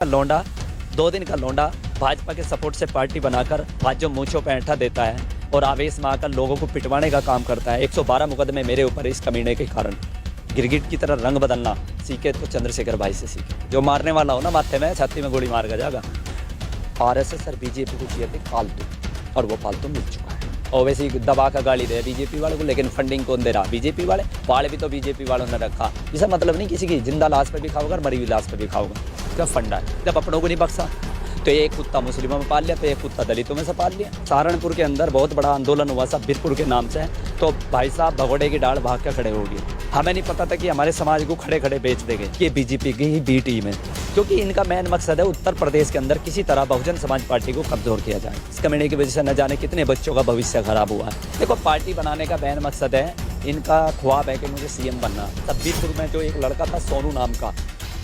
लौंडा 2 दिन का लौंडा भाजपा के सपोर्ट से पार्टी बनाकर आज जो मूंछों पे ऐंठा देता है और आवेश में आकर लोगों को पिटवाने का काम करता है। 112 मुकदमे मेरे ऊपर इस कमीने के कारण। गिरगिट की तरह रंग बदलना सीखे तो चंद्रशेखर भाई से सीखे। जो मारने वाला हो ना माथे में छाती में गोली मार कर जाएगा। आरएसएस और बीजेपी को चाहिए थे फालतू, और वो फालतू मिल चुका है। और वैसे ही दबा का गाली दे बीजेपी वालों को, लेकिन फंडिंग कौन दे रहा? बीजेपी वाले भी तो बीजेपी वालों ने रखा। इसका मतलब नहीं किसी की जिंदा लाश पे भी खाओगा और मरी हुई लाश पे भी खाओगा। इसका फंडा है। जब अपनों को नहीं बख्शा तो एक कुत्ता मुस्लिमों में पाल लिया, तो एक कुत्ता दलितों में से पाल लिया। सहारनपुर के अंदर बहुत बड़ा आंदोलन हुआ सब्बीरपुर के नाम से, तो भाई साहब भगोड़े की डाल भाग कर खड़े हो गए। हमें नहीं पता था कि हमारे समाज को खड़े खड़े बेच देंगे। ये बीजेपी की ही बी टीम है, क्योंकि इनका मेन मकसद है उत्तर प्रदेश के अंदर किसी तरह बहुजन समाज पार्टी को कमजोर किया जाए। इस कम्युनिटी की वजह से न जाने कितने बच्चों का भविष्य खराब हुआ है। देखो, पार्टी बनाने का मेन मकसद है, इनका ख्वाब है कि मुझे सीएम बनना। सब्बीरपुर में जो एक लड़का था सोनू नाम का,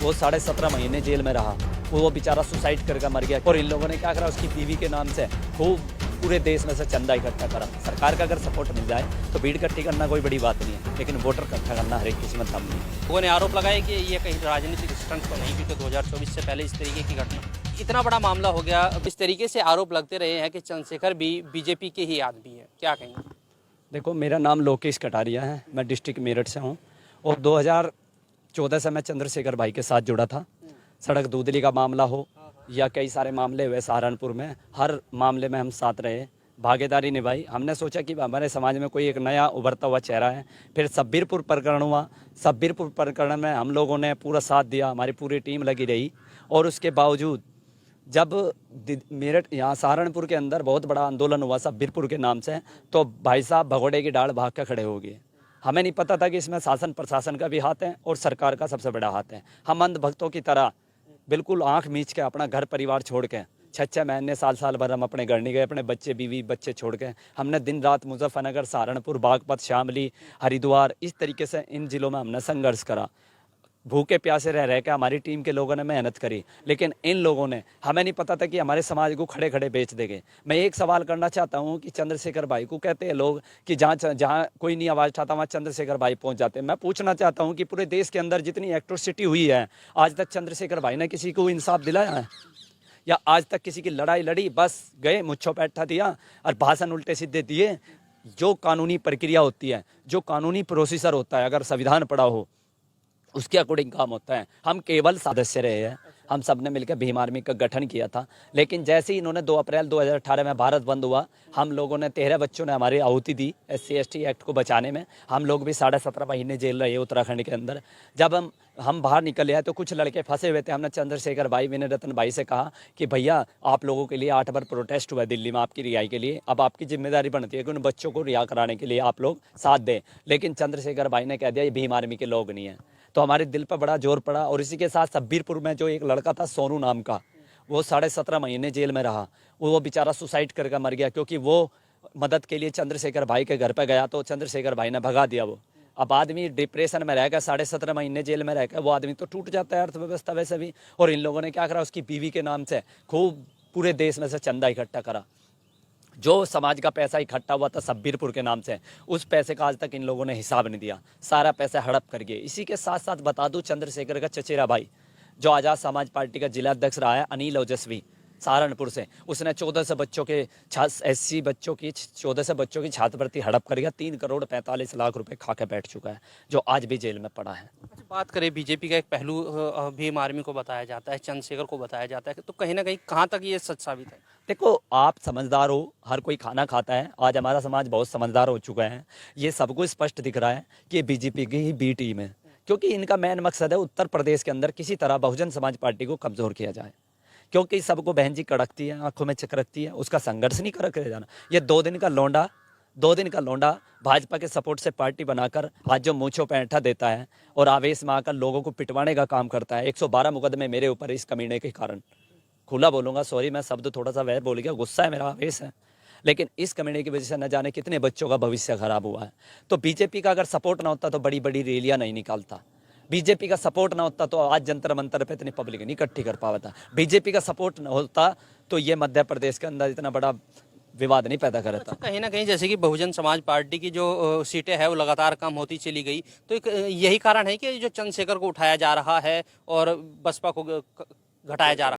वो 17.5 महीने जेल में रहा। वो बेचारा सुसाइड करके मर गया। और इन लोगों ने क्या करा, उसकी बीवी के नाम से खूब पूरे देश में से चंदा इकट्ठा करा। सरकार का अगर सपोर्ट मिल जाए तो भीड़ इकट्ठी करना कोई बड़ी बात नहीं है, लेकिन वोटर इकट्ठा करना हर एक किसी में दम नहीं है। लोगों ने आरोप लगाया कि ये कहीं राजनीतिक स्टंट तो नहीं, क्योंकि 2024 से पहले इस तरीके की घटना, इतना बड़ा मामला हो गया। इस तरीके से आरोप लगते रहे हैं कि चंद्रशेखर भी बीजेपी के ही आदमी है, क्या कहेंगे? देखो, मेरा नाम लोकेश कटारिया है, मैं डिस्ट्रिक्ट मेरठ से हूँ और 2014 से मैं चंद्रशेखर भाई के साथ जुड़ा था। सड़क दूधली का मामला हो या कई सारे मामले हुए सहारनपुर में, हर मामले में हम साथ रहे, भागीदारी निभाई। हमने सोचा कि हमारे समाज में कोई एक नया उभरता हुआ चेहरा है। फिर सब्बीरपुर प्रकरण हुआ। सब्बीरपुर प्रकरण में हम लोगों ने पूरा साथ दिया, हमारी पूरी टीम लगी रही। और उसके बावजूद जब मेरठ यहाँ सहारनपुर के अंदर बहुत बड़ा आंदोलन हुआ सब्बीरपुर के नाम से, तो भाई साहब भगोड़े की डाल भाग कर खड़े हो गए। हमें नहीं पता था कि इसमें शासन प्रशासन का भी हाथ है और सरकार का सबसे बड़ा हाथ है। हम अंधभक्तों की तरह बिल्कुल आंख मीच के अपना घर परिवार छोड़ के 6 महीने साल भर हम अपने घर नहीं गए। अपने बच्चे बीवी बच्चे छोड़ के हमने दिन रात मुजफ्फरनगर, सहारनपुर, बागपत, शामली, हरिद्वार, इस तरीके से इन जिलों में हमने संघर्ष करा। भूखे प्यासे रह के हमारी टीम के लोगों ने मेहनत करी, लेकिन इन लोगों ने, हमें नहीं पता था कि हमारे समाज को खड़े खड़े बेच देंगे। मैं एक सवाल करना चाहता हूं कि चंद्रशेखर भाई को कहते हैं लोग कि जहां कोई नहीं आवाज़ उठाता वहां चंद्रशेखर भाई पहुंच जाते हैं। मैं पूछना चाहता हूं कि पूरे देश के अंदर जितनी एट्रोसिटी हुई है, आज तक चंद्रशेखर भाई ने किसी को इंसाफ दिलाया है? या आज तक किसी की लड़ाई लड़ी, बस गए मुच्छों पे ऐंठा दिया और भाषण उल्टे सीधे दिए? जो कानूनी प्रक्रिया होती है, जो कानूनी प्रोसीजर होता है, अगर संविधान पढ़ा हो उसके अकॉर्डिंग काम होता है। हम केवल सदस्य रहे हैं। हम सब ने मिलकर भीम आर्मी का गठन किया था, लेकिन जैसे ही इन्होंने 2 अप्रैल 2018 में भारत बंद हुआ, हम लोगों ने 13 बच्चों ने हमारी आहुति दी SC/ST एक्ट को बचाने में। हम लोग भी 17.5 महीने जेल रहे उत्तराखंड के अंदर। जब हम बाहर निकले हैं तो कुछ लड़के फंसे हुए थे। हमने चंद्रशेखर भाई, विनय रतन भाई से कहा कि भैया, आप लोगों के लिए 8 बार प्रोटेस्ट हुआ दिल्ली में आपकी रिहाई के लिए। अब आपकी जिम्मेदारी बनती है कि उन बच्चों को रिहा कराने के लिए आप लोग साथ दें। लेकिन चंद्रशेखर भाई ने कह दिया ये भीम आर्मी के लोग नहीं है। तो हमारे दिल पर बड़ा जोर पड़ा। और इसी के साथ सब्बीरपुर में जो एक लड़का था सोनू नाम का, वो 17.5 महीने जेल में रहा। वो बेचारा सुसाइड करके मर गया, क्योंकि वो मदद के लिए चंद्रशेखर भाई के घर पर गया तो चंद्रशेखर भाई ने भगा दिया वो। अब आदमी डिप्रेशन में रह गया, 17.5 महीने जेल में रह गया, वो आदमी तो टूट जाता है अर्थव्यवस्था वैसे भी। और इन लोगों ने क्या करा, उसकी बीवी के नाम से खूब पूरे देश में से चंदा इकट्ठा करा। जो समाज का पैसा इकट्ठा हुआ था सब्बीरपुर के नाम से, उस पैसे का आज तक इन लोगों ने हिसाब नहीं दिया। सारा पैसा हड़प कर गए। इसी के साथ साथ बता दूं, चंद्रशेखर का चचेरा भाई जो आज़ाद समाज पार्टी का जिला अध्यक्ष रहा है, अनिल ओजस्वी, सहारनपुर से, उसने 14 से बच्चों के SC बच्चों की 14 से बच्चों की छात्रवृत्ति हड़प कर गया। 3 करोड़ 45 लाख रुपए खा के बैठ चुका है, जो आज भी जेल में पड़ा है। अच्छा, बात करें बीजेपी का एक पहलू भीम आर्मी को बताया जाता है, चंद्रशेखर को बताया जाता है, तो कहीं ना कहीं कहाँ तक ये सच साबित है? देखो, आप समझदार हो, हर कोई खाना खाता है। आज हमारा समाज बहुत समझदार हो चुका है। ये सबको स्पष्ट दिख रहा है कि बीजेपी की ही बी टीम है, क्योंकि इनका मेन मकसद है उत्तर प्रदेश के अंदर किसी तरह बहुजन समाज पार्टी को कमजोर किया जाए। क्योंकि सबको बहन जी कड़कती है, आंखों में चकरकती है, उसका संघर्ष नहीं कर जाना। ये 2 दिन का लौंडा भाजपा के सपोर्ट से पार्टी बनाकर आज जो मूंछों पे ऐंठा देता है और आवेश में आकर लोगों को पिटवाने का काम करता है। 112 मुकदमे मेरे ऊपर इस कमीने के कारण। खुला बोलूंगा, सॉरी मैं शब्द थोड़ा सा वह बोल गया, गुस्सा है, मेरा आवेश है, लेकिन इस कम्युनिटी की वजह से न जाने कितने बच्चों का भविष्य खराब हुआ है। तो बीजेपी का अगर सपोर्ट ना होता तो बड़ी बड़ी रैलियां नहीं निकालता। बीजेपी का सपोर्ट ना होता तो आज जंतर मंतर पे इतनी पब्लिक नहीं इकट्ठी कर पाता। बीजेपी का सपोर्ट ना होता तो ये मध्य प्रदेश के अंदर इतना बड़ा विवाद नहीं पैदा करता। अच्छा, कहीं ना कहीं जैसे कि बहुजन समाज पार्टी की जो सीटें हैं वो लगातार कम होती चली गई, तो एक यही कारण है कि जो चंद्रशेखर को उठाया जा रहा है और बसपा को घटाया जा रहा